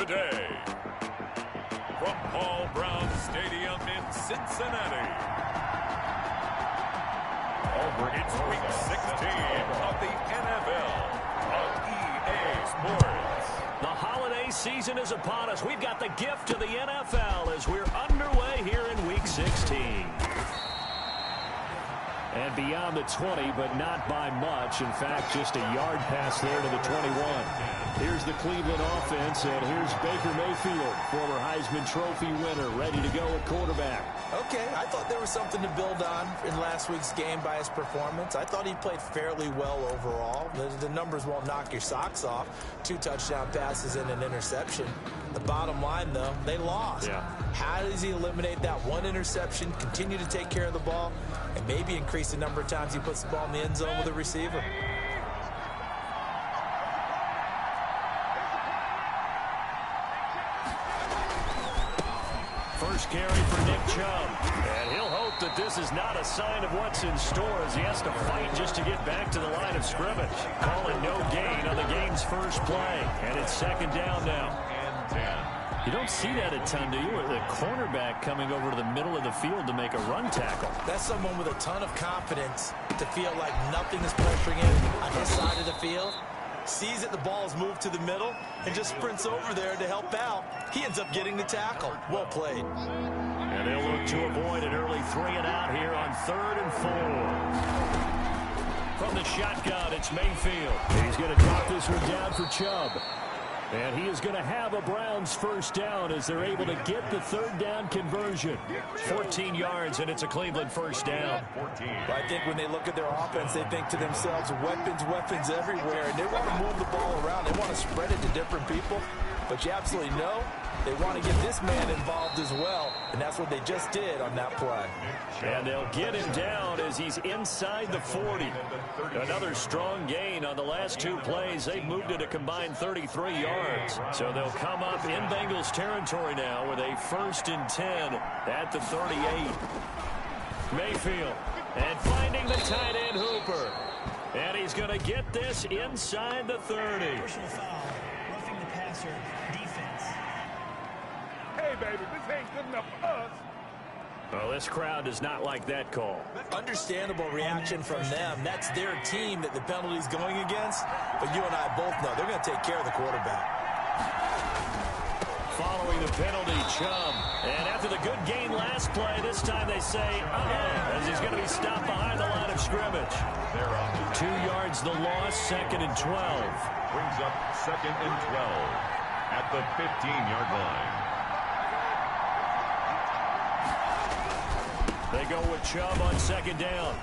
today. From Paul Brown Stadium in Cincinnati. It's Week 16 of the NFL on EA Sports. The holiday season is upon us. We've got the gift of the NFL as we're underway here in Week 16. And beyond the 20, but not by much. In fact, just a yard pass there to the 21. Here's the Cleveland offense, and here's Baker Mayfield, former Heisman Trophy winner, ready to go at quarterback. Okay, I thought there was something to build on in last week's game by his performance. I thought he played fairly well overall. The numbers won't knock your socks off. 2 touchdown passes and an interception. The bottom line, though, they lost. Yeah. How does he eliminate that one interception, continue to take care of the ball, and maybe increase the number of times he puts the ball in the end zone with a receiver? First carry for Nick Chubb. And he'll hope that this is not a sign of what's in store as he has to fight just to get back to the line of scrimmage. Calling no gain on the game's first play. And it's second down now. You don't see that a ton, do you? The cornerback coming over to the middle of the field to make a run tackle. That's someone with a ton of confidence to feel like nothing is pressuring him on his side of the field. Sees that the ball is moved to the middle and just sprints over there to help out. He ends up getting the tackle. Well played. And they'll look to avoid an early 3-and-out here on 3rd and 4. From the shotgun, it's Mayfield. He's going to drop this one down for Chubb. And he is going to have a Browns first down as they're able to get the 3rd down conversion. 14 yards, and it's a Cleveland first down. I think when they look at their offense, they think to themselves, weapons everywhere. And they want to move the ball around. They want to spread it to different people. But you absolutely know they want to get this man involved as well. And that's what they just did on that play. And they'll get him down as he's inside the 40. Another strong gain on the last 2 plays. They've moved it a combined 33 yards. So they'll come up in Bengals territory now with a 1st and 10 at the 38. Mayfield. And finding the tight end Hooper. And he's going to get this inside the 30. Personal foul. Roughing the passer. Defense. Hey, baby, this ain't good enough for us. Well, this crowd does not like that call. Understandable reaction from them. That's their team that the penalty's going against. But you and I both know they're going to take care of the quarterback. Following the penalty, Chubb. And after the good gain last play, this time they say, as he's going to be stopped behind the line of scrimmage. 2 yards the loss, 2nd and 12. Brings up 2nd and 12 at the 15-yard line. They go with Chubb on 2nd down.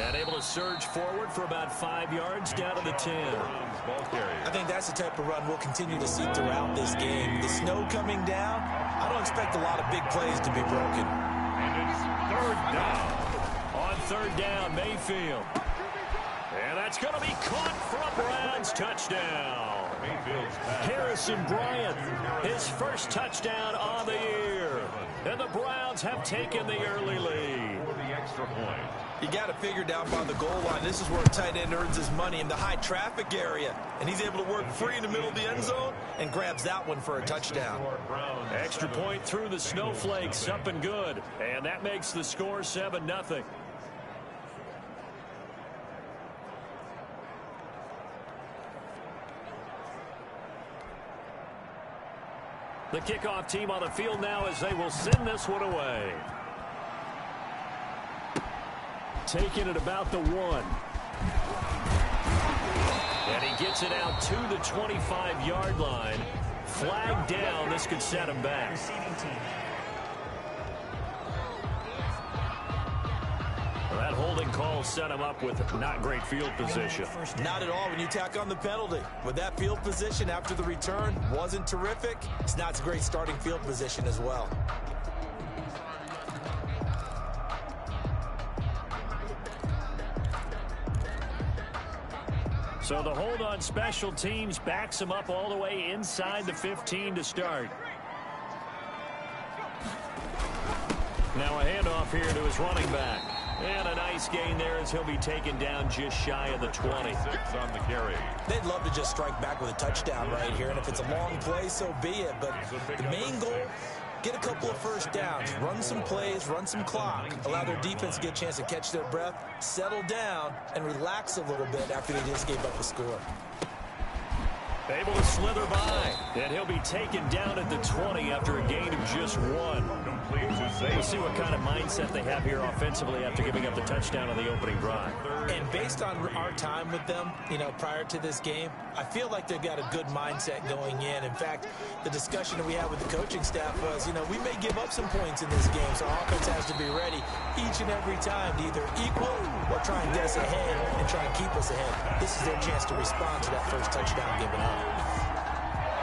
And able to surge forward for about 5 yards down to the 10. I think that's the type of run we'll continue to see throughout this game. The snow coming down, I don't expect a lot of big plays to be broken. And it's 3rd down. On 3rd down, Mayfield. And that's going to be caught for a Browns touchdown. Harrison Bryant, his first touchdown on the year. And the Browns have taken the early lead. For the extra point. You got to figure down by the goal line. This is where a tight end earns his money in the high traffic area. And he's able to work free in the middle of the end zone and grabs that one for a touchdown. Extra point through the snowflakes, up and good. And that makes the score 7-0. The kickoff team on the field now as they will send this one away. Taking it about the 1. And he gets it out to the 25-yard line. Flag down. This could set him back. Receiving team. Well, that holding call set him up with not great field position. Not at all when you tack on the penalty. With that field position after the return wasn't terrific. It's not a great starting field position as well. So the hold on special teams backs him up all the way inside the 15 to start. Now a handoff here to his running back. And a nice gain there as he'll be taken down just shy of the 20. 6 on the carry. They'd love to just strike back with a touchdown right here, and if it's a long play, so be it. But the main goal, get a couple of first downs, run some plays, run some clock, allow their defense to get a chance to catch their breath, settle down, and relax a little bit after they just gave up a score. Able to slither by, and he'll be taken down at the 20 after a gain of just 1. We'll see what kind of mindset they have here offensively after giving up the touchdown on the opening drive. And based on our time with them, prior to this game, I feel like they've got a good mindset going in. In fact, the discussion that we had with the coaching staff was, we may give up some points in this game, so our offense has to be ready each and every time to either equal or try and get us ahead and try and keep us ahead. This is their chance to respond to that first touchdown given up.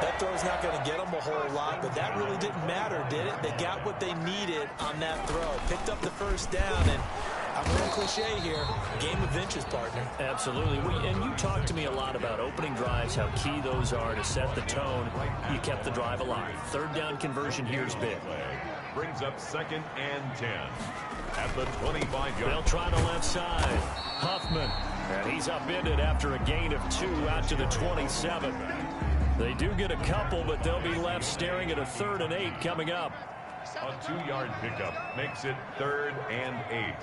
That throw's not going to get them a whole lot, but that really didn't matter, did it? They got what they needed on that throw. Picked up the first down, and I'm a little cliche here, game of inches, partner. Absolutely. And you talked to me a lot about opening drives, how key those are to set the tone. You kept the drive alive. Third down conversion here is big. Brings up 2nd and 10 at the 25-yard. They'll try the left side. Huffman. And he's upended after a gain of 2 out to the 27. They do get a couple, but they'll be left staring at a 3rd and 8 coming up. A 2-yard pickup makes it 3rd and 8.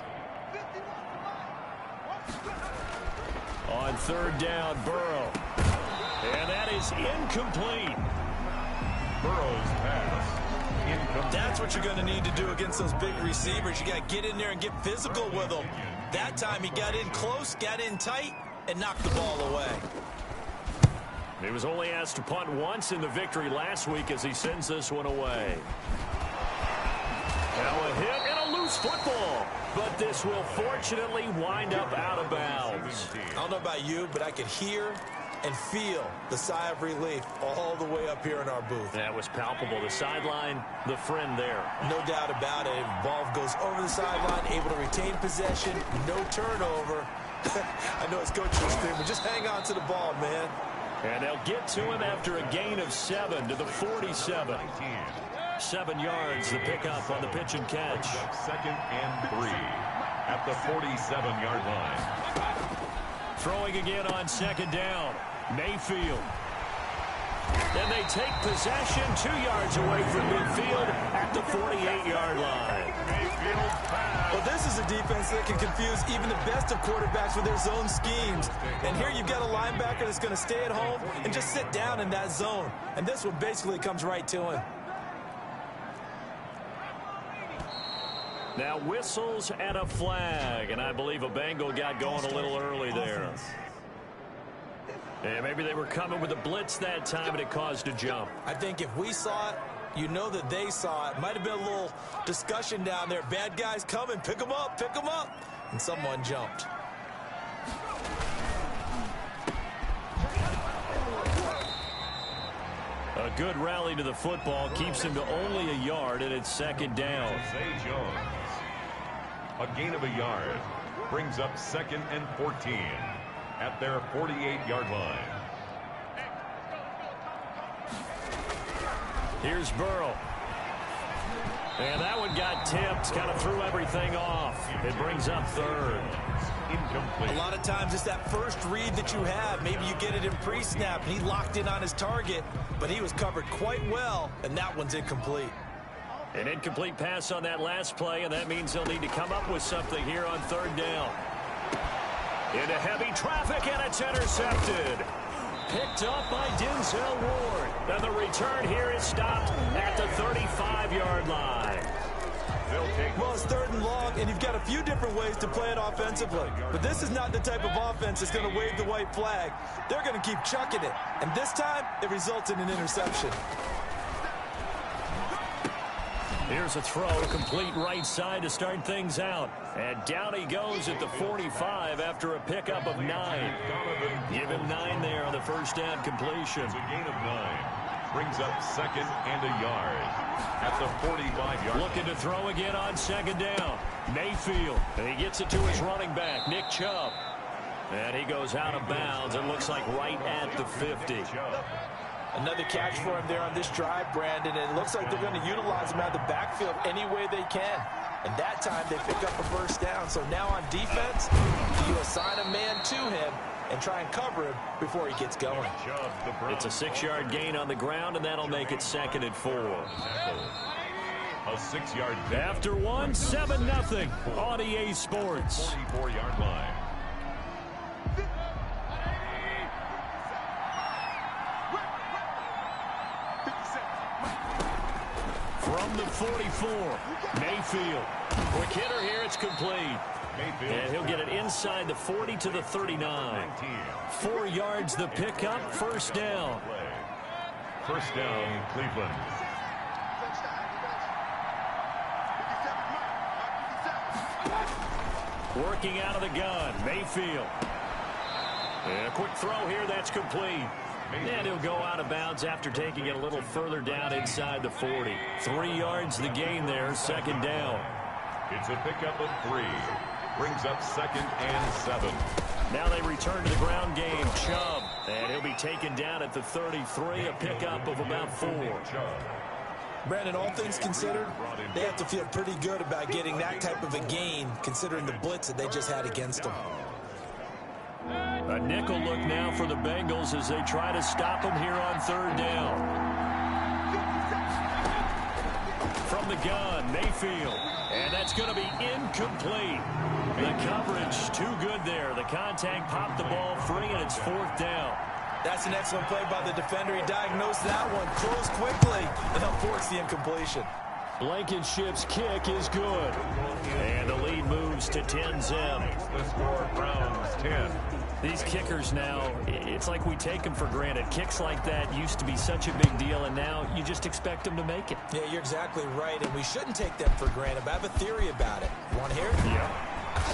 On 3rd down, Burrow. And that is incomplete. Burrow's pass. Incomplete. That's what you're going to need to do against those big receivers. You got to get in there and get physical with them. That time he got in close, got in tight, and knocked the ball away. He was only asked to punt once in the victory last week as he sends this one away. Now a hit and a loose football. But this will fortunately wind up out of bounds. I don't know about you, but I could hear and feel the sigh of relief all the way up here in our booth. That was palpable. The sideline, the friend there. No doubt about it. Ball goes over the sideline, able to retain possession, no turnover. I know it's coach's thing, but just hang on to the ball, man. And they'll get to him after a gain of 7 to the 47. 7 yards, the pickup on the pitch and catch. 2nd and 3 at the 47-yard line. Throwing again on 2nd down. Mayfield. And they take possession 2 yards away from midfield at the 48-yard line. Well, this is a defense that can confuse even the best of quarterbacks with their zone schemes. And here you've got a linebacker that's going to stay at home and just sit down in that zone. And this one basically comes right to him. Now whistles and a flag, and I believe a Bengal got going a little early there. And maybe they were coming with a blitz that time, and it caused a jump. I think if we saw it, you know that they saw it. Might have been a little discussion down there. Bad guys coming, pick them up, pick them up. And someone jumped. A good rally to the football keeps him to only a yard, and it's 2nd down. Zay Jones. A gain of a yard brings up 2nd and 14 at their 48-yard line. Here's Burrow. And that one got tipped, kind of threw everything off. It brings up 3rd. Incomplete. A lot of times it's that first read that you have. Maybe you get it in pre-snap, and he locked in on his target, but he was covered quite well, and that one's incomplete. An incomplete pass on that last play, and that means they'll need to come up with something here on 3rd down. Into heavy traffic, and it's intercepted. Picked up by Denzel Ward. And the return here is stopped at the 35-yard line. Well, it's 3rd and long, and you've got a few different ways to play it offensively. But this is not the type of offense that's going to wave the white flag. They're going to keep chucking it. And this time, it results in an interception. Here's a throw, complete right side to start things out. And down he goes at the 45 after a pickup of 9. Give him 9 there on the first down completion. It's a gain of 9. Brings up 2nd and a yard at the 45-yard. Looking to throw again on 2nd down. Mayfield. And he gets it to his running back, Nick Chubb. And he goes out of bounds. It looks like right at the 50. Another catch for him there on this drive, Brandon, and it looks like they're going to utilize him out of the backfield any way they can. And that time they pick up a first down. So now on defense, you assign a man to him and try and cover him before he gets going. It's a 6-yard gain on the ground, and that'll make it 2nd and 4. A 6-yard After one, 7-0 on EA Sports. 44-yard line. From the 44, Mayfield. Quick hitter here, it's complete. And he'll get it inside the 40 to the 39. 4 yards the pickup, first down. First down, Cleveland. Working out of the gun, Mayfield. And a quick throw here, that's complete. And he'll go out of bounds after taking it a little further down inside the 40. 3 yards the gain there, second down. It's a pickup of 3. Brings up 2nd and 7. Now they return to the ground game, Chubb. And he'll be taken down at the 33, a pickup of about 4. Brandon, all things considered, they have to feel pretty good about getting that type of a gain, considering the blitz that they just had against them. A nickel look now for the Bengals as they try to stop them here on 3rd down. From the gun, Mayfield. And that's going to be incomplete. The coverage too good there. The contact popped the ball free, and it's 4th down. That's an excellent play by the defender. He diagnosed that one, closed quickly, and helped force the incompletion. Blankenship's kick is good. And the lead moves to 10-0. The score, Browns 10. These kickers now, it's like we take them for granted. Kicks like that used to be such a big deal, and now you just expect them to make it. Yeah, you're exactly right, and we shouldn't take them for granted, but I have a theory about it. You want to hear it? Yeah.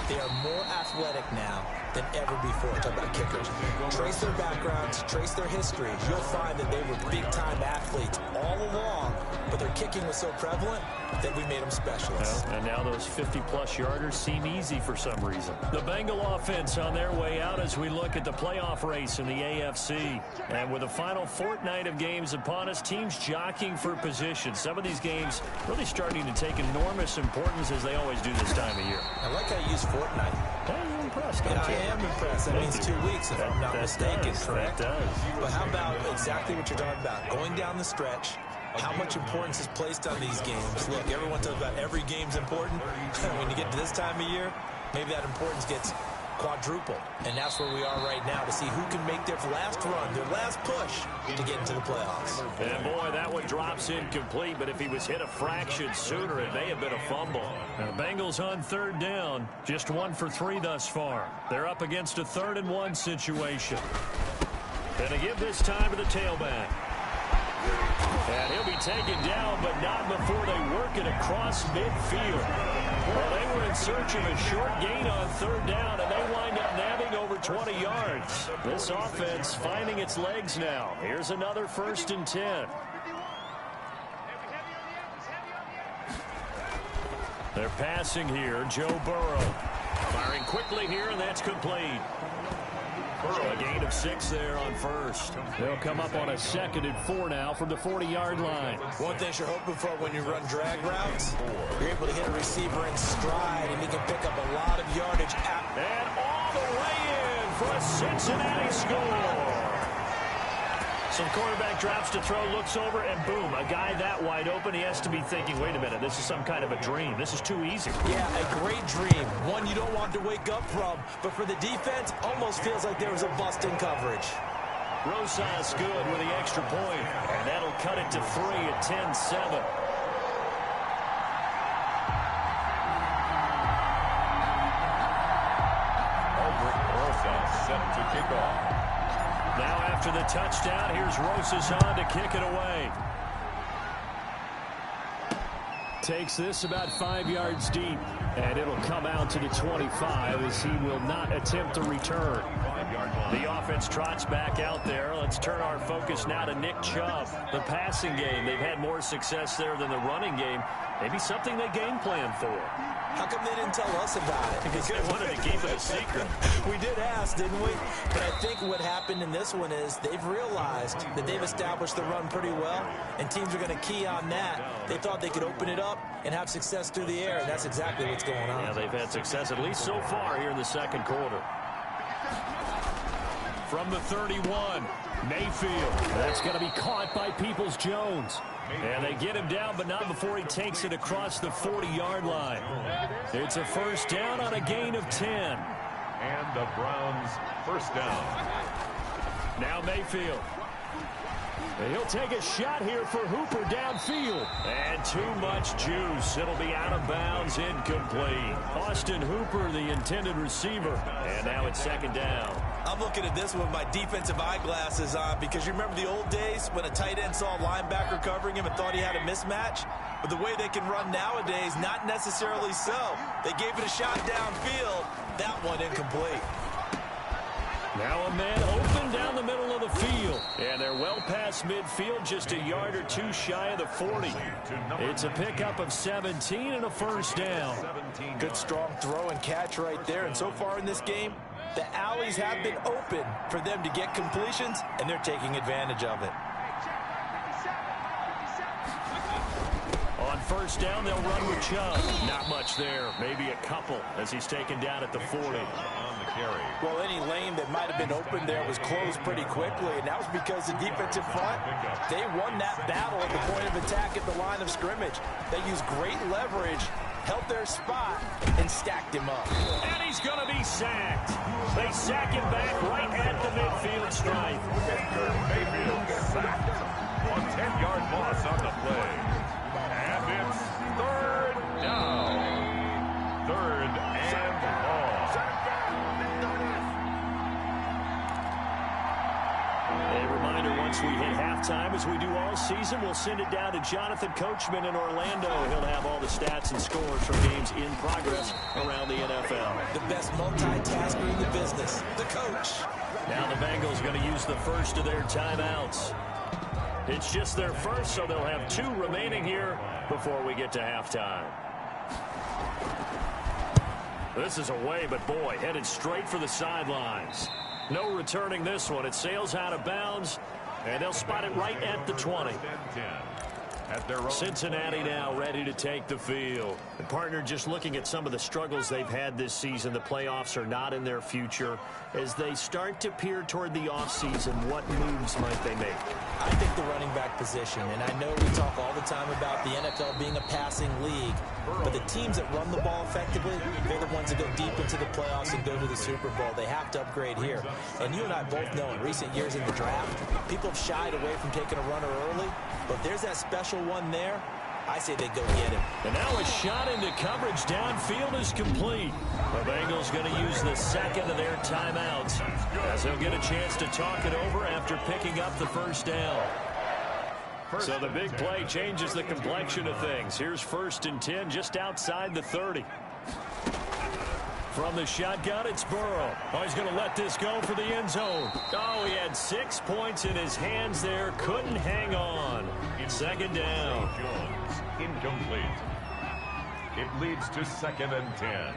They are more athletic now than ever before. Talk about kickers. Trace their backgrounds, trace their history. You'll find that they were big-time athletes all along, but their kicking was so prevalent that we made them specialists. Well, and now those 50-plus yarders seem easy for some reason. The Bengal offense on their way out as we look at the playoff race in the AFC. And with the final fortnight of games upon us, teams jockeying for position. Some of these games really starting to take enormous importance as they always do this time of year. I like how you use fortnight. Hey, you're impressed, don't Yeah, you? I am impressed. That means 2 weeks, if I'm not mistaken, correct? That does. But how about exactly what you're talking about? Going down the stretch, how much importance is placed on these games. Look, everyone talks about every game's important. When you get to this time of year, maybe that importance gets quadrupled. And that's where we are right now, to see who can make their last run, their last push to get into the playoffs. And boy, that one drops incomplete, but if he was hit a fraction sooner, it may have been a fumble. Now, the Bengals on 3rd down, just 1 for 3 thus far. They're up against a 3rd and 1 situation. Gonna give this time to the tailback. And he'll be taken down, but not before they work it across midfield. Well, they were in search of a short gain on 3rd down, and they wind up nabbing over 20 yards. This offense finding its legs now. Here's another 1st and 10. They're passing here. Joe Burrow firing quickly here, and that's complete. A gain of 6 there on 1st. They'll come up on a 2nd and 4 now from the 40-yard line. One thing you're hoping for when you run drag routes, you're able to hit a receiver in stride, and he can pick up a lot of yardage. And all the way in for a Cincinnati score. Some quarterback drops to throw, looks over, and boom, a guy that wide open, he has to be thinking, wait a minute, this is some kind of a dream. This is too easy. Yeah, a great dream. One you don't want to wake up from. But for the defense, almost feels like there was a bust in coverage. Rosas good with the extra point, and that'll cut it to 3 at 10-7. Rosas set to kick off. Now after the touchdown, here's Rosas on to kick it away. Takes this about 5 yards deep, and it'll come out to the 25 as he will not attempt to return. The offense trots back out there. Let's turn our focus now to Nick Chubb. The passing game, they've had more success there than the running game. Maybe something they game plan for. How come they didn't tell us about it? Because they wanted to keep it a secret. We did ask, didn't we? But I think what happened in this one is they've realized that they've established the run pretty well, and teams are going to key on that. They thought they could open it up and have success through the air, and that's exactly what's going on. Yeah, they've had success at least so far here in the second quarter. From the 31, Mayfield. That's going to be caught by Peoples-Jones. And they get him down, but not before he takes it across the 40-yard line. It's a first down on a gain of 10. And the Browns first down. Now Mayfield. And he'll take a shot here for Hooper downfield. And too much juice. It'll be out of bounds, incomplete. Austin Hooper, the intended receiver. And now it's second down. I'm looking at this with my defensive eyeglasses on because you remember the old days when a tight end saw a linebacker covering him and thought he had a mismatch? But the way they can run nowadays, not necessarily so. They gave it a shot downfield. That one incomplete. Now a man open down the middle of the field. And they're well past midfield, just a yard or two shy of the 40. It's a pickup of 17 and a first down. Good strong throw and catch right there. And so far in this game, the alleys have been open for them to get completions, and they're taking advantage of it. On first down, they'll run with Chubb. Not much there. Maybe a couple as he's taken down at the 40. On the carry. Well, any lane that might have been open there was closed pretty quickly, and that was because the defensive front, they won that battle at the point of attack at the line of scrimmage. They used great leverage, held their spot, and stacked him up. And he's going to be sacked. They sack him back right at the midfield stripe. Mayfield sacked on 10-yard loss on the play. And it's third down. Third and long. A reminder, once we hit halftime, as we do all season, we'll send it down to Jonathan Coachman in Orlando. He'll have all the stats and scores from games in progress around the NFL. The best multitasker in the business, the coach. Now the Bengals going to use the first of their timeouts. It's just their first, so they'll have two remaining here before we get to halftime. This is away, but boy, headed straight for the sidelines. No returning this one. It sails out of bounds, and they'll spot it right at the 20. Cincinnati now ready to take the field. And partner, just looking at some of the struggles they've had this season, the playoffs are not in their future. As they start to peer toward the offseason, what moves might they make? I think the running back position, and I know we talk all the time about the NFL being a passing league, but the teams that run the ball effectively, they're the ones that go deep into the playoffs and go to the Super Bowl. They have to upgrade here. And you and I both know in recent years in the draft, people have shied away from taking a runner early, but if there's that special one there, I say they go get him. And now a shot into coverage downfield is complete. The Bengals going to use the second of their timeouts as they'll get a chance to talk it over after picking up the first down. So the big play changes the complexion of things. Here's 1st and 10 just outside the 30. From the shotgun, it's Burrow. Oh, he's going to let this go for the end zone. Oh, he had 6 points in his hands there. Couldn't hang on. Second down. Jones, incomplete. It leads to 2nd and 10.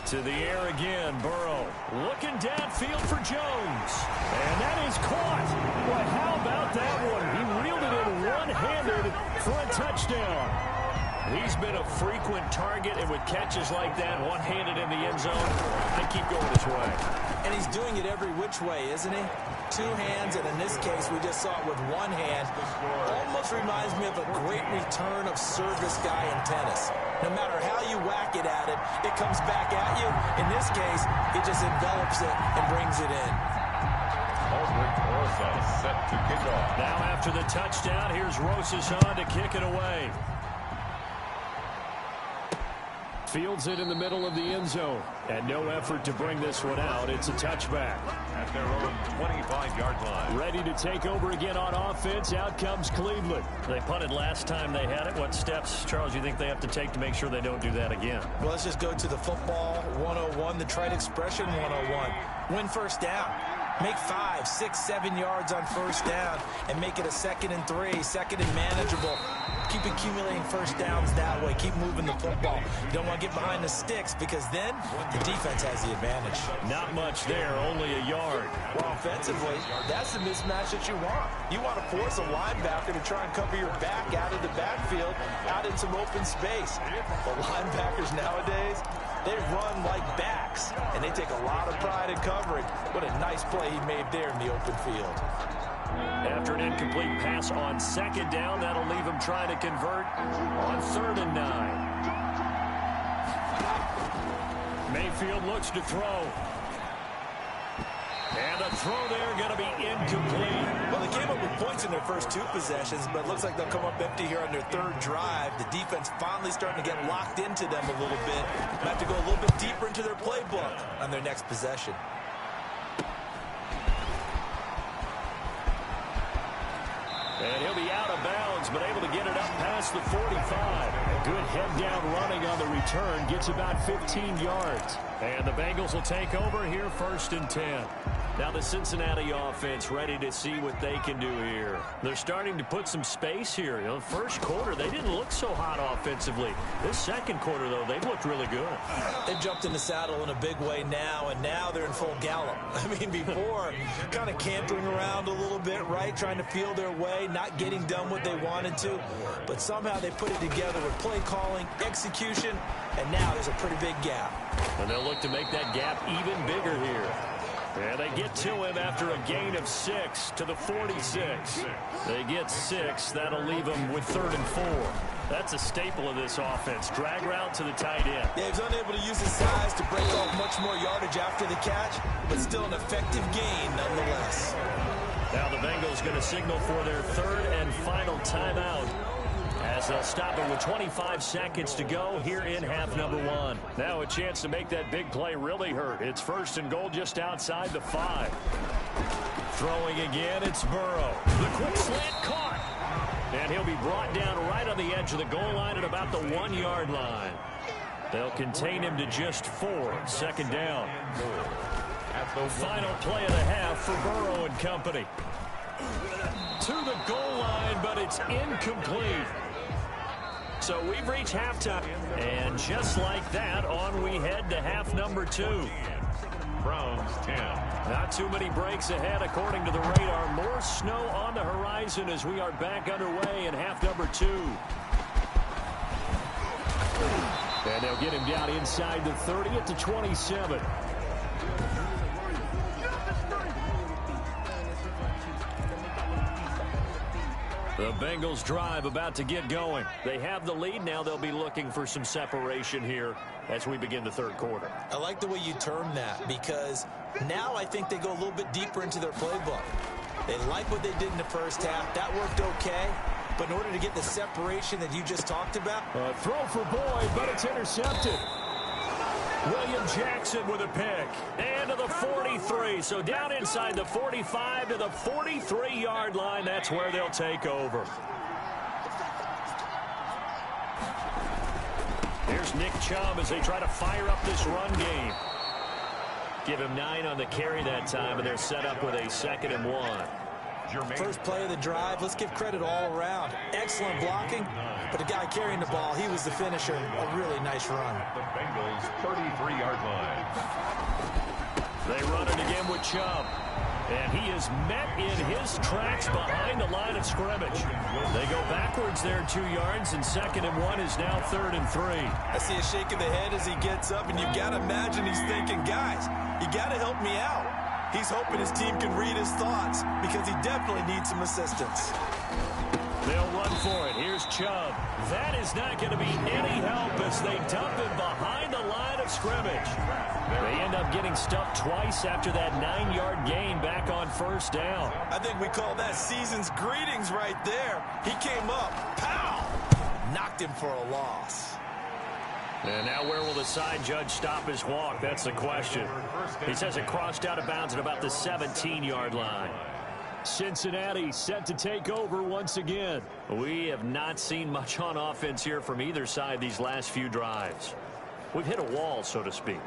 To the air again, Burrow. Looking downfield for Jones. And that is caught. But how about that one? He reeled it in one-handed for a touchdown. He's been a frequent target, and with catches like that, one-handed in the end zone, they keep going his way. And he's doing it every which way, isn't he? 2 hands, and in this case, we just saw it with 1 hand. Almost reminds me of a great return of service guy in tennis. No matter how you whack it at it, it comes back at you. In this case, it just envelops it and brings it in. Set to kick off. Now after the touchdown, here's Rosas on to kick it away. Fields it in the middle of the end zone. And no effort to bring this one out. It's a touchback. At their own 25-yard line. Ready to take over again on offense. Out comes Cleveland. They punted last time they had it. What steps, Charles, you think they have to take to make sure they don't do that again? Well, let's just go to the football 101, the trite expression 101. Win first down. Make 5, 6, 7 yards on first down and make it a 2nd and 3, 2nd and manageable. Keep accumulating first downs that way. Keep moving the football. You don't want to get behind the sticks because then the defense has the advantage. Not much there, only a yard. Well, offensively, that's the mismatch that you want. You want to force a linebacker to try and cover your back out of the backfield, out in some open space. The linebackers nowadays, they run like backs, and they take a lot of pride in covering. What a nice play he made there in the open field. After an incomplete pass on 2nd down, that'll leave him trying to convert on 3rd and 9. Mayfield looks to throw. And the throw there going to be incomplete. Well, they came up with points in their first 2 possessions, but it looks like they'll come up empty here on their 3rd drive. The defense finally starting to get locked into them a little bit. They have to go a little bit deeper into their playbook on their next possession. And he'll be out of bounds, but able to get it up past the 45. A good head-down running on the return. Gets about 15 yards. And the Bengals will take over here 1st and 10. Now the Cincinnati offense ready to see what they can do here. They're starting to put some space here. You know, first quarter, they didn't look so hot offensively. This 2nd quarter, though, they've looked really good. They've jumped in the saddle in a big way now, and now they're in full gallop. I mean, before, kind of cantering around a little bit, right? Trying to feel their way, not getting done what they wanted to. But somehow they put it together with play calling, execution, and now there's a pretty big gap. And they'll look to make that gap even bigger here. And they get to him after a gain of 6 to the 46. They get 6. That'll leave them with 3rd and 4. That's a staple of this offense. Drag route to the tight end. Yeah, he's unable to use his size to break off much more yardage after the catch, but still an effective gain nonetheless. Now the Bengals going to signal for their 3rd and final timeout, as they'll stop it with 25 seconds to go here in half number 1. Now a chance to make that big play really hurt. It's 1st and goal just outside the 5. Throwing again, it's Burrow. The quick slant caught. And he'll be brought down right on the edge of the goal line at about the 1-yard line. They'll contain him to just 4. 2nd down. Final play of the half for Burrow and company. To the goal line, but it's incomplete. So we've reached halftime, and just like that, on we head to half number 2. Browns 10. Not too many breaks ahead, according to the radar. More snow on the horizon as we are back underway in half number 2. And they'll get him down inside the 30 at the 27. The Bengals drive about to get going. They have the lead. Now they'll be looking for some separation here as we begin the 3rd quarter. I like the way you term that, because now I think they go a little bit deeper into their playbook. They like what they did in the first half. That worked okay. But in order to get the separation that you just talked about. Throw for Boyd, but it's intercepted. William Jackson with a pick. And to the 43. So down inside the 45 to the 43-yard line. That's where they'll take over. Here's Nick Chubb as they try to fire up this run game. Give him 9 on the carry that time, and they're set up with a 2nd and 1. First play of the drive, let's give credit all around. Excellent blocking, but the guy carrying the ball, he was the finisher. A really nice run. The Bengals 33-yard line. They run it again with Chubb. And he is met in his tracks behind the line of scrimmage. They go backwards there 2 yards, and 2nd and 1 is now 3rd and 3. I see a shake of the head as he gets up, and you've got to imagine he's thinking, guys, you got to help me out. He's hoping his team can read his thoughts because he definitely needs some assistance. They'll run for it. Here's Chubb. That is not going to be any help as they dump him behind the line of scrimmage. They end up getting stuffed twice after that 9-yard gain back on 1st down. I think we call that season's greetings right there. He came up, pow, knocked him for a loss. And now where will the side judge stop his walk? That's the question. He says it crossed out of bounds at about the 17-yard line. Cincinnati set to take over once again. We have not seen much on offense here from either side these last few drives. We've hit a wall, so to speak.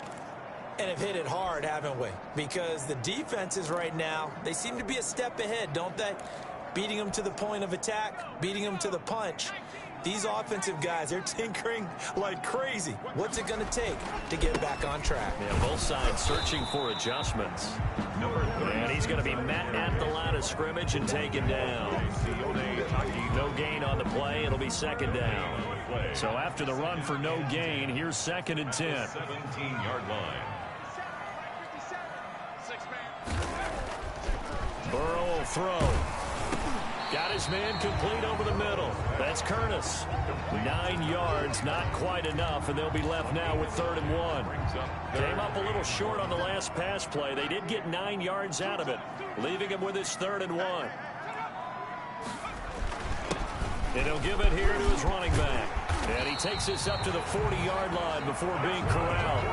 And have hit it hard, haven't we? Because the defenses right now, they seem to be a step ahead, don't they? Beating them to the point of attack, beating them to the punch. These offensive guys, they're tinkering like crazy. What's it going to take to get back on track? Yeah, both sides searching for adjustments. And he's going to be met at the line of scrimmage and taken down. No gain on the play. It'll be second down. So after the run for no gain, here's 2nd and 10. 17-yard line. Burrow will throw. Got his man complete over the middle. That's Curtis. 9 yards, not quite enough, and they'll be left now with 3rd and 1. Came up a little short on the last pass play. They did get 9 yards out of it, leaving him with his 3rd and 1. And he'll give it here to his running back. And he takes this up to the 40-yard line before being corralled.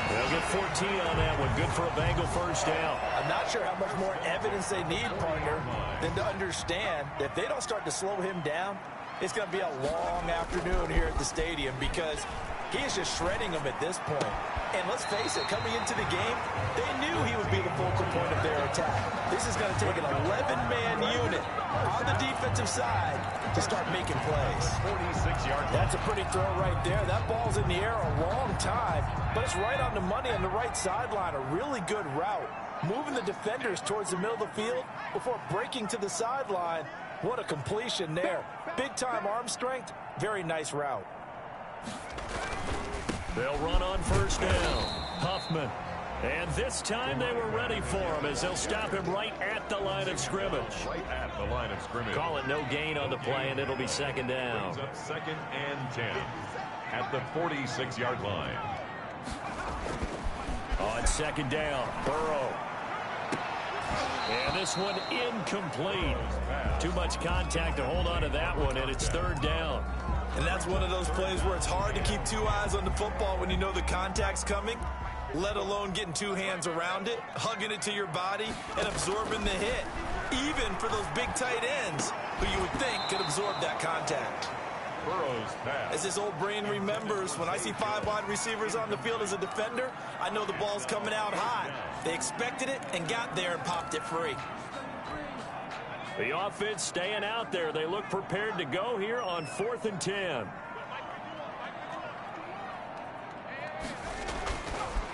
They'll get 14 on that one. Good for a Bengal first down. I'm not sure how much more evidence they need, partner, than to understand that if they don't start to slow him down, it's going to be a long afternoon here at the stadium because he is just shredding them at this point. And let's face it, coming into the game, they knew he would be the focal point of their attack. This is going to take an 11-man unit on the defensive side to start making plays. 46-yard. That's a pretty throw right there. That ball's in the air a long time, but it's right on the money on the right sideline. A really good route. Moving the defenders towards the middle of the field before breaking to the sideline. What a completion there. Big-time arm strength. Very nice route. They'll run on first down. Huffman. And this time they were ready for him as they'll stop him right at the line of scrimmage. Right at the line of scrimmage. Call it no gain on the play, and it'll be 2nd down. Brings up 2nd and 10 at the 46-yard line. On 2nd down, Burrow. And this one incomplete. Too much contact to hold on to that one, and it's 3rd down. And that's one of those plays where it's hard to keep 2 eyes on the football when you know the contact's coming, let alone getting 2 hands around it, hugging it to your body, and absorbing the hit, even for those big tight ends who you would think could absorb that contact. Burrow's pass. As this old brain remembers, when I see 5 wide receivers on the field as a defender, I know the ball's coming out hot. They expected it and got there and popped it free. The offense staying out there. They look prepared to go here on 4th and 10.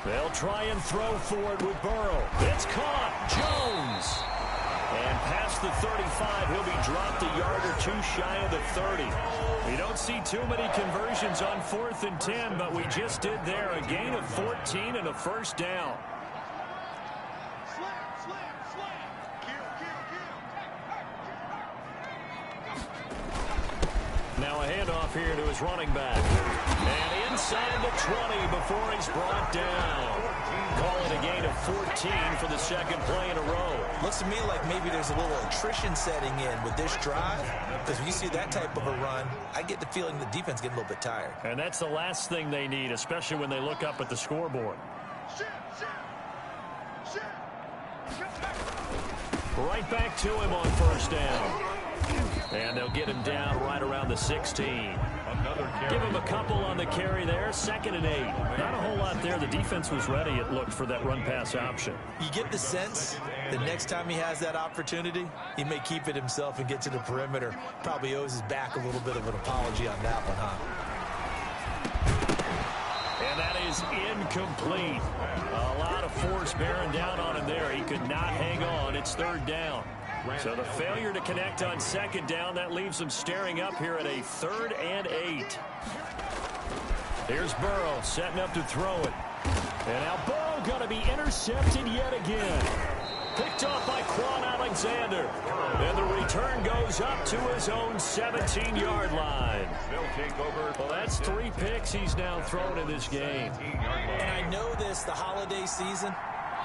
They'll try and throw for it with Burrow. It's caught. Jones. And past the 35, he'll be dropped a yard or 2 shy of the 30. We don't see too many conversions on 4th and 10, but we just did there. A gain of 14 and a first down. Now a handoff here to his running back. And inside the 20 before he's brought down. Call it a gain of 14 for the 2nd play in a row. Looks to me like maybe there's a little attrition setting in with this drive. Because when you see that type of a run, I get the feeling the defense getting a little bit tired. And that's the last thing they need, especially when they look up at the scoreboard. Right back to him on first down. And they'll get him down right around the 16. Give him a couple on the carry there. 2nd and 8. Not a whole lot there. The defense was ready, it looked, for that run-pass option. You get the sense the next time he has that opportunity, he may keep it himself and get to the perimeter. Probably owes his back a little bit of an apology on that one, huh? And that is incomplete. A lot of force bearing down on him there. He could not hang on. It's 3rd down. So the failure to connect on 2nd down, that leaves them staring up here at a 3rd and 8. Here's Burrow setting up to throw it. And now Burrow going to be intercepted yet again. Picked off by Quan Alexander. And the return goes up to his own 17-yard line. They'll take over. Well, that's 3 picks he's now thrown in this game. And I know this, the holiday season,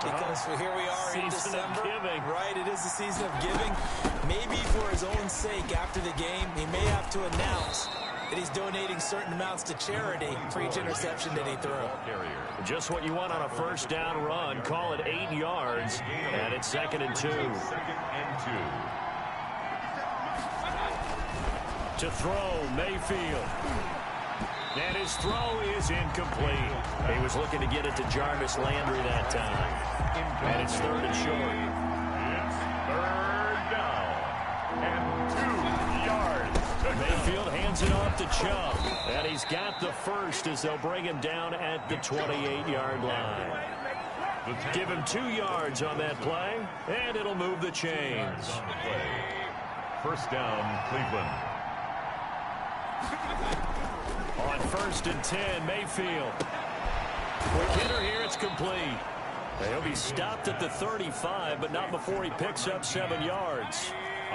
because here we are in December, right? It is the season of giving. Maybe for his own sake after the game, he may have to announce that he's donating certain amounts to charity for each interception that he threw. Just what you want on a first down run. Call it 8 yards, and it's 2nd and 2. 2nd and 2. To throw, Mayfield. And his throw is incomplete. He was looking to get it to Jarvis Landry that time. And it's 3rd and short. It's 3rd down and 2 yards. Mayfield hands it off to Chubb. And he's got the first as they'll bring him down at the 28-yard line. Give him 2 yards on that play, and it'll move the chains. 1st down, Cleveland. On 1st and 10, Mayfield. Quick hitter here, it's complete. He'll be stopped at the 35, but not before he picks up 7 yards.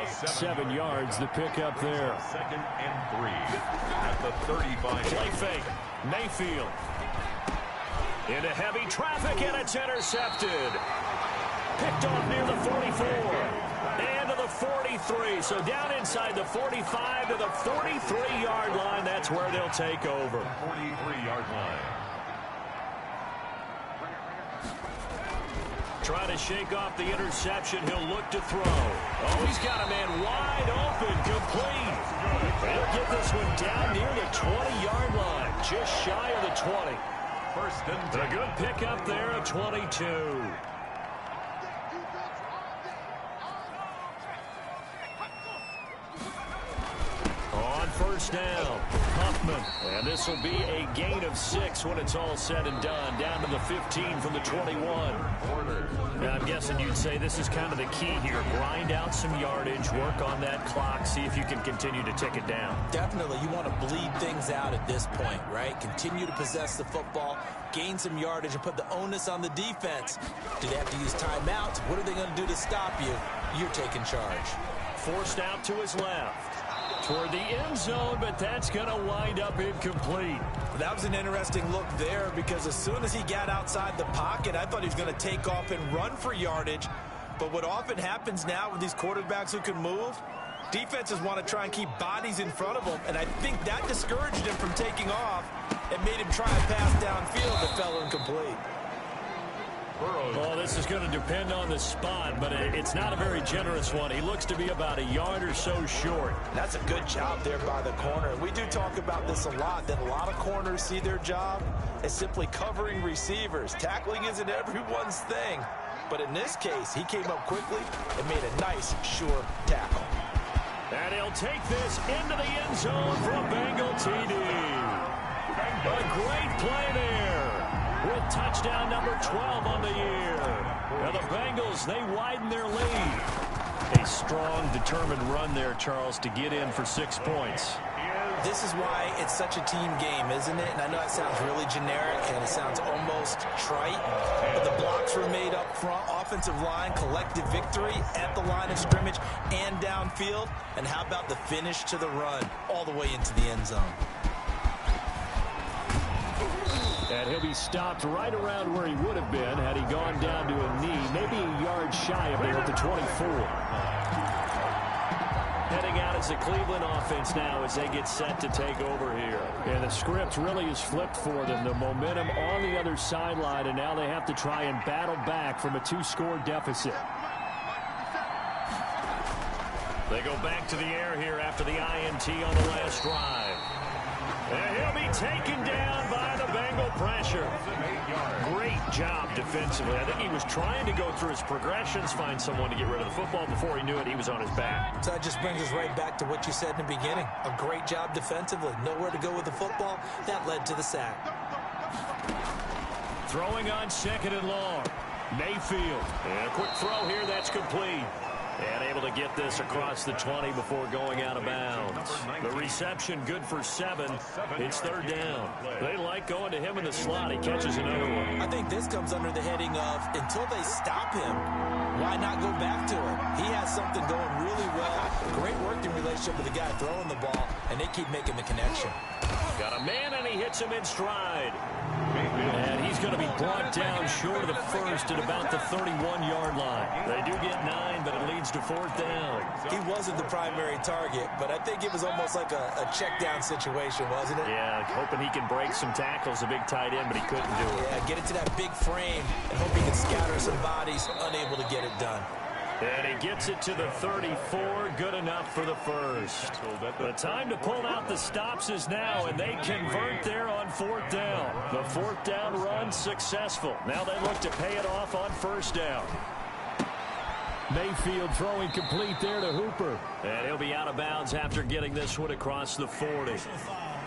7 yards, the pickup there. 2nd and 3 at the 35. Play fake, Mayfield. Into heavy traffic, and it's intercepted. Picked off near the 44. And to the 43. So down inside the 45 to the 43-yard line. That's where they'll take over. 43-yard line. Trying to shake off the interception. He'll look to throw. Oh, he's got a man wide open. Complete. He'll get this one down near the 20-yard line. Just shy of the 20. 1st and 10. A good pickup there at 22. On 1st down, Huffman. And this will be a gain of 6 when it's all said and done. Down to the 15 from the 21. Now, I'm guessing you'd say this is kind of the key here. Grind out some yardage, work on that clock, see if you can continue to tick it down. Definitely. You want to bleed things out at this point, right? Continue to possess the football, gain some yardage, and put the onus on the defense. Do they have to use timeouts? What are they going to do to stop you? You're taking charge. Forced out to his left. Toward the end zone, but that's going to wind up incomplete. That was an interesting look there because as soon as he got outside the pocket, I thought he was going to take off and run for yardage. But what often happens now with these quarterbacks who can move, defenses want to try and keep bodies in front of them, and I think that discouraged him from taking off and made him try a pass downfield that fell incomplete. Well, this is going to depend on the spot, but it's not a very generous one. He looks to be about a yard or so short. That's a good job there by the corner. We do talk about this a lot, that a lot of corners see their job as simply covering receivers. Tackling isn't everyone's thing. But in this case, he came up quickly and made a nice, sure tackle. And he'll take this into the end zone for a Bengal TD. A great play there, with touchdown number 12 on the year. Now the Bengals, they widen their lead. A strong, determined run there, Charles, to get in for 6 points. This is why it's such a team game, isn't it? And I know it sounds really generic and it sounds almost trite, but the blocks were made up front, offensive line, collective victory at the line of scrimmage and downfield. And how about the finish to the run all the way into the end zone? And he'll be stopped right around where he would have been had he gone down to a knee, maybe a yard shy of there at the 24. Heading out as the Cleveland offense now as they get set to take over here. And the script really is flipped for them. The momentum on the other sideline, and now they have to try and battle back from a 2-score deficit. They go back to the air here after the INT on the last drive. And he'll be taken down by the Bengal pressure. Great job defensively. I think he was trying to go through his progressions, find someone to get rid of the football. Before he knew it, he was on his back. So that just brings us right back to what you said in the beginning. A great job defensively. Nowhere to go with the football. That led to the sack. Throwing on 2nd and long. Mayfield. And a quick throw here. That's complete. And able to get this across the 20 before going out of bounds. The reception good for 7. It's 3rd down. They like going to him in the slot. He catches another one. I think this comes under the heading of until they stop him, why not go back to him? He has something going really well. Great working relationship with the guy throwing the ball, and they keep making the connection. Got a man, and he hits him in stride. And he's going to be brought down short of the first at about the 31-yard line. They do get 9, but it leads to 4th down. He wasn't the primary target, but I think it was almost like a check-down situation, wasn't it? Yeah, hoping he can break some tackles, a big tight end, but he couldn't do it. Yeah, get it to that big frame and hope he can scatter some bodies, unable to get it done. And he gets it to the 34. Good enough for the first. The time to pull out the stops is now, and they convert there on fourth down. The fourth down run successful. Now they look to pay it off on first down. Mayfield throwing complete there to Hooper. And he'll be out of bounds after getting this one across the 40. Personal foul.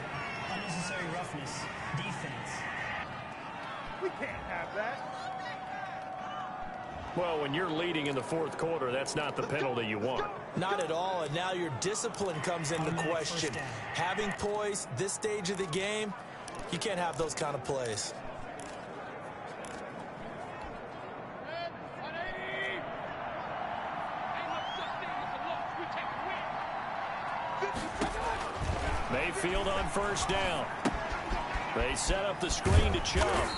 Unnecessary roughness. Defense. We can't have that. Well, when you're leading in the fourth quarter, that's not the penalty you want. Not at all, and now your discipline comes into question. Having poise this stage of the game, you can't have those kind of plays. Mayfield on first down. They set up the screen to Chubb.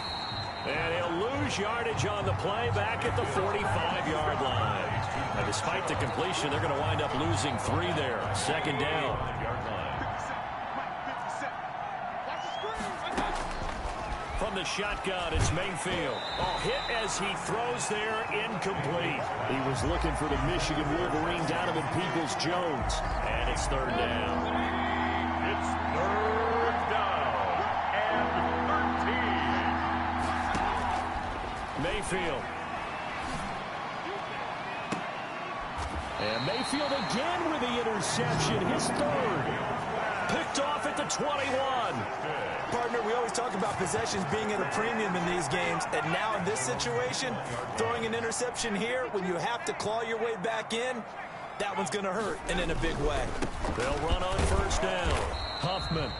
And he'll lose yardage on the play back at the 45-yard line. And despite the completion, they're going to wind up losing 3 there. Second down. From the shotgun, it's Mayfield. Oh, hit as he throws there, incomplete. He was looking for the Michigan Wolverine, Donovan Peoples-Jones. And it's third down. It's third down and 13. Mayfield. And Mayfield again with the interception. His third. Picked off at the 21. Partner, we always talk about possessions being at a premium in these games, and now in this situation, throwing an interception here when you have to claw your way back in, that one's going to hurt, and in a big way. They'll run on first down. Huffman.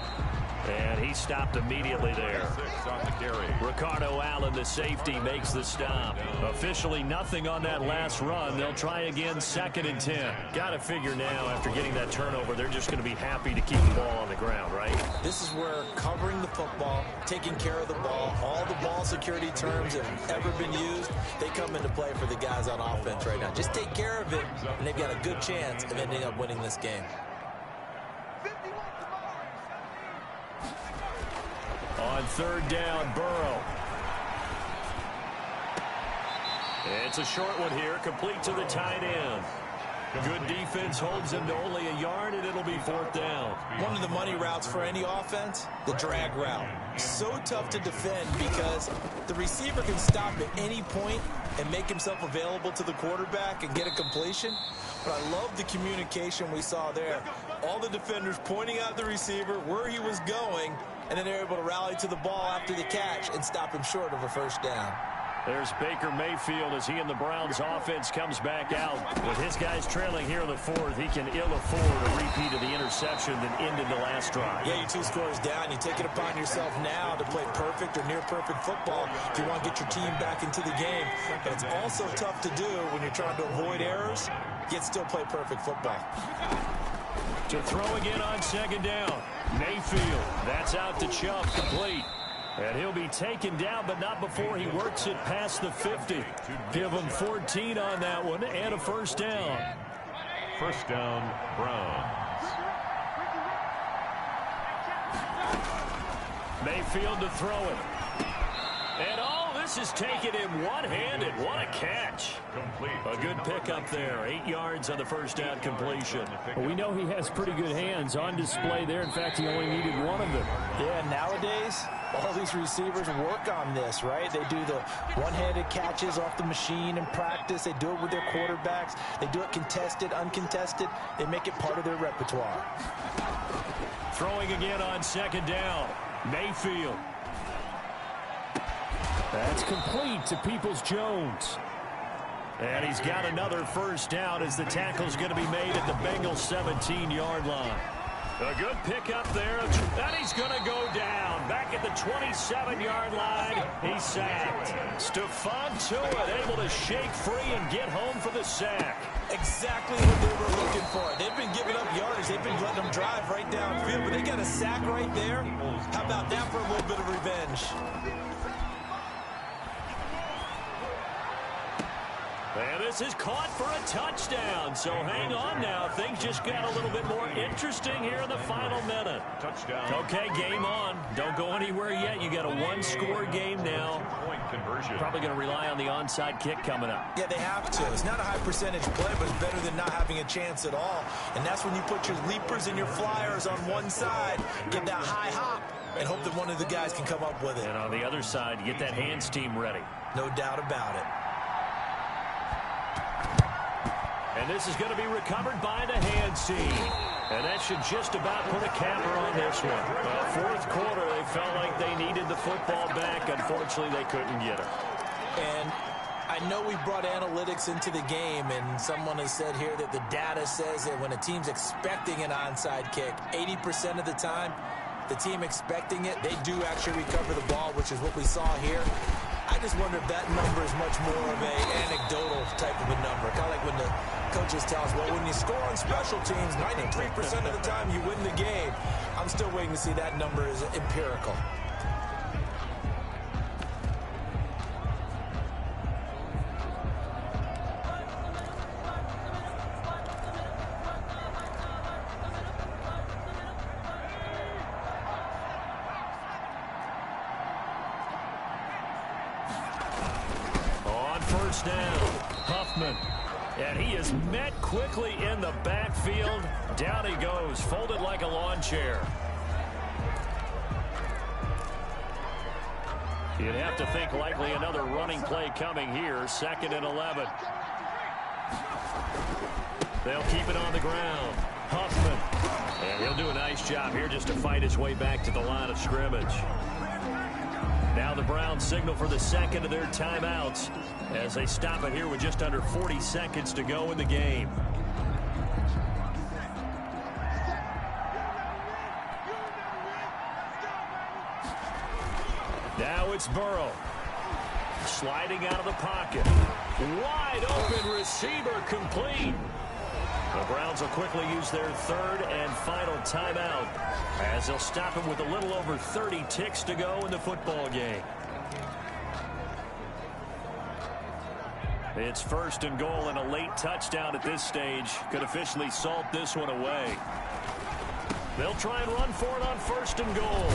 And he stopped immediately there. 6 on the carry. Ricardo Allen, the safety, makes the stop. Officially nothing on that last run. They'll try again, second and 10. Got to figure now, after getting that turnover, they're just going to be happy to keep the ball on the ground, right? This is where covering the football, taking care of the ball, all the ball security terms that have ever been used, they come into play for the guys on offense right now. Just take care of it, and they've got a good chance of ending up winning this game. On third down, Burrow. It's a short one here, complete to the tight end. Good defense holds him to only a yard, and it'll be fourth down. One of the money routes for any offense, the drag route. So tough to defend because the receiver can stop at any point and make himself available to the quarterback and get a completion. But I love the communication we saw there. All the defenders pointing out the receiver, where he was going, and then they're able to rally to the ball after the catch and stop him short of a first down. There's Baker Mayfield as he and the Browns offense comes back out. With his guys trailing here in the fourth, he can ill afford a repeat of the interception that ended the last drive. Yeah, you're 2 scores down. You take it upon yourself now to play perfect or near perfect football if you want to get your team back into the game. But it's also tough to do when you're trying to avoid errors, yet still play perfect football. To throw again on second down. Mayfield, that's out to Chubb, complete. And he'll be taken down, but not before he works it past the 50. Give him 14 on that one and a first down. First down, Browns. Mayfield to throw it. And this is taken in one-handed. What a catch. Complete. A good pickup there. 8 yards on the first down completion. Well, we know he has pretty good hands on display there. In fact, he only needed one of them. Yeah, nowadays, all these receivers work on this, right? They do the one-handed catches off the machine in practice. They do it with their quarterbacks. They do it contested, uncontested. They make it part of their repertoire. Throwing again on second down. Mayfield. That's complete to Peoples-Jones. And he's got another first down as the tackle's going to be made at the Bengals 17-yard line. A good pickup there, and he's going to go down. Back at the 27-yard line, he's sacked. Stephon Tuitt able to shake free and get home for the sack. Exactly what they were looking for. They've been giving up yardage. They've been letting them drive right downfield, but they got a sack right there. How about that for a little bit of revenge? And this is caught for a touchdown. So hang on now. Things just got a little bit more interesting here in the final minute. Touchdown. Okay, game on. Don't go anywhere yet. You got a one-score game now. Point conversion. Probably going to rely on the onside kick coming up. Yeah, they have to. It's not a high percentage play, but it's better than not having a chance at all. And that's when you put your leapers and your flyers on one side, get that high hop, and hope that one of the guys can come up with it. And on the other side, get that hands team ready. No doubt about it. And this is going to be recovered by the hands team. And that should just about put a capper on this one. Fourth quarter, they felt like they needed the football back. Unfortunately, they couldn't get it. And I know we brought analytics into the game, and someone has said here that the data says that when a team's expecting an onside kick, 80% of the time, the team expecting it, they do actually recover the ball, which is what we saw here. I just wonder if that number is much more of a anecdotal type of a number. Kind of like when the coaches tell us, well, when you score on special teams, 93% of the time you win the game. I'm still waiting to see that number is empirical. First down, Huffman. And he is met quickly in the backfield. Down he goes, folded like a lawn chair. You'd have to think likely another running play coming here. 2nd and 11. They'll keep it on the ground. Huffman. And he'll do a nice job here just to fight his way back to the line of scrimmage. Now the Browns signal for the second of their timeouts as they stop it here with just under 40 seconds to go in the game. Now it's Burrow. Sliding out of the pocket. Wide open receiver complete. The Browns will quickly use their 3rd and final timeout as they'll stop him with a little over 30 ticks to go in the football game. It's 1st and goal, and a late touchdown at this stage could officially salt this one away. They'll try and run for it on 1st and goal.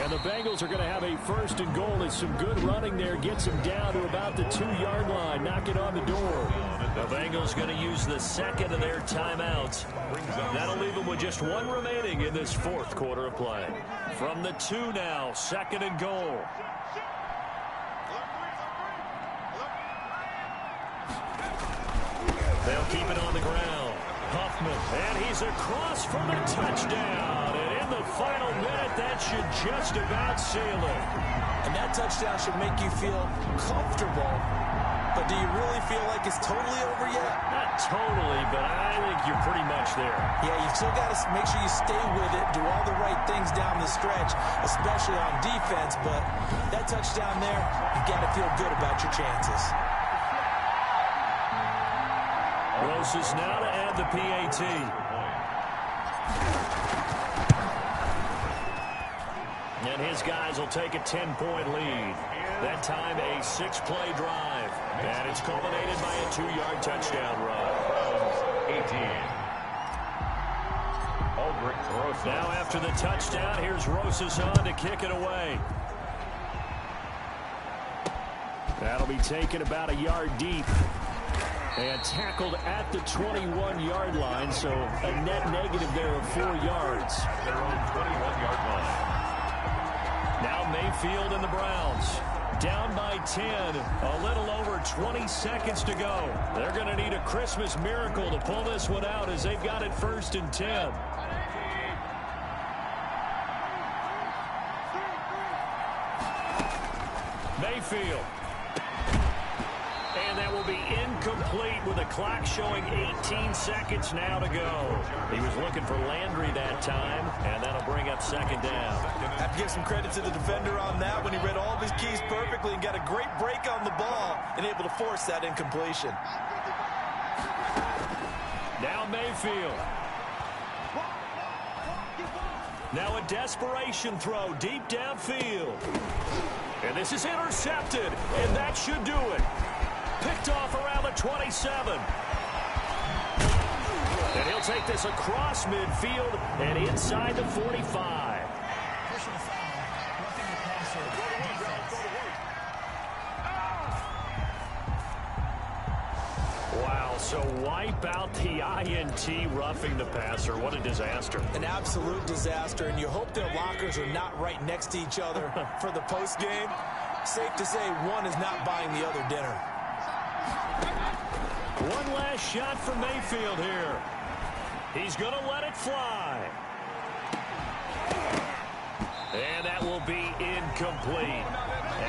And the Bengals are going to have a 1st and goal as some good running there gets them down to about the 2-yard line. Knock it on the door. The Bengals going to use the 2nd of their timeouts. That'll leave them with just one remaining in this 4th quarter of play. From the 2 now, 2nd and goal. They'll keep it on the ground. Huffman, and he's across for the touchdown. And in the final minute, that should just about seal it. And that touchdown should make you feel comfortable. But do you really feel like it's totally over yet? Not totally, but I think you're pretty much there. Yeah, you still got to make sure you stay with it, do all the right things down the stretch, especially on defense. But that touchdown there, you got to feel good about your chances. Roses now to add the PAT. And his guys will take a 10-point lead. That time a 6-play drive. And it's culminated by a 2-yard touchdown run. 18. Rosas. Now after the touchdown, here's Rosas on to kick it away. That'll be taken about a yard deep. And tackled at the 21-yard line, so a net negative there of 4 yards. They're on 21-yard line. Now Mayfield and the Browns down by 10. A little over 20 seconds to go. They're going to need a Christmas miracle to pull this one out as they've got it 1st and 10. Mayfield. And that will be incomplete with the clock showing 18 seconds now to go. He was looking for Landry that time, and that'll bring up 2nd down. I have to give some credit to the defender on that when he read all of his keys perfectly and got a great break on the ball and able to force that incompletion. Now Mayfield. Now a desperation throw deep downfield. And this is intercepted, and that should do it. Picked off around the 27. And he'll take this across midfield and inside the 45. Personal foul. Roughing the passer. Defense. Wow, so wipe out the INT roughing the passer. What a disaster. An absolute disaster, and you hope their lockers are not right next to each other for the postgame. Safe to say one is not buying the other dinner. One last shot for Mayfield here. He's going to let it fly. And that will be incomplete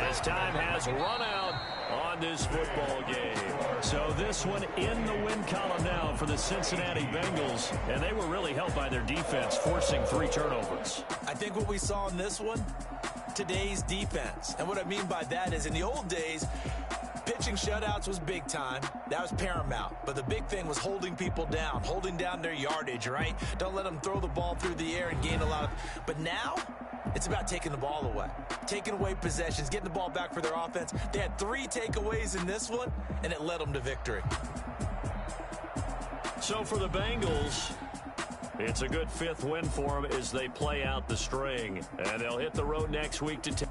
as time has run out on this football game. So this one in the win column now for the Cincinnati Bengals, and they were really helped by their defense, forcing 3 turnovers. I think what we saw in this one, today's defense. And what I mean by that is in the old days, pitching shutouts was big time. That was paramount. But the big thing was holding people down, holding down their yardage, right? Don't let them throw the ball through the air and gain a lot of... But now, it's about taking the ball away. Taking away possessions, getting the ball back for their offense. They had 3 takeaways in this one, and it led them to victory. So for the Bengals, it's a good 5th win for them as they play out the string. And they'll hit the road next week to...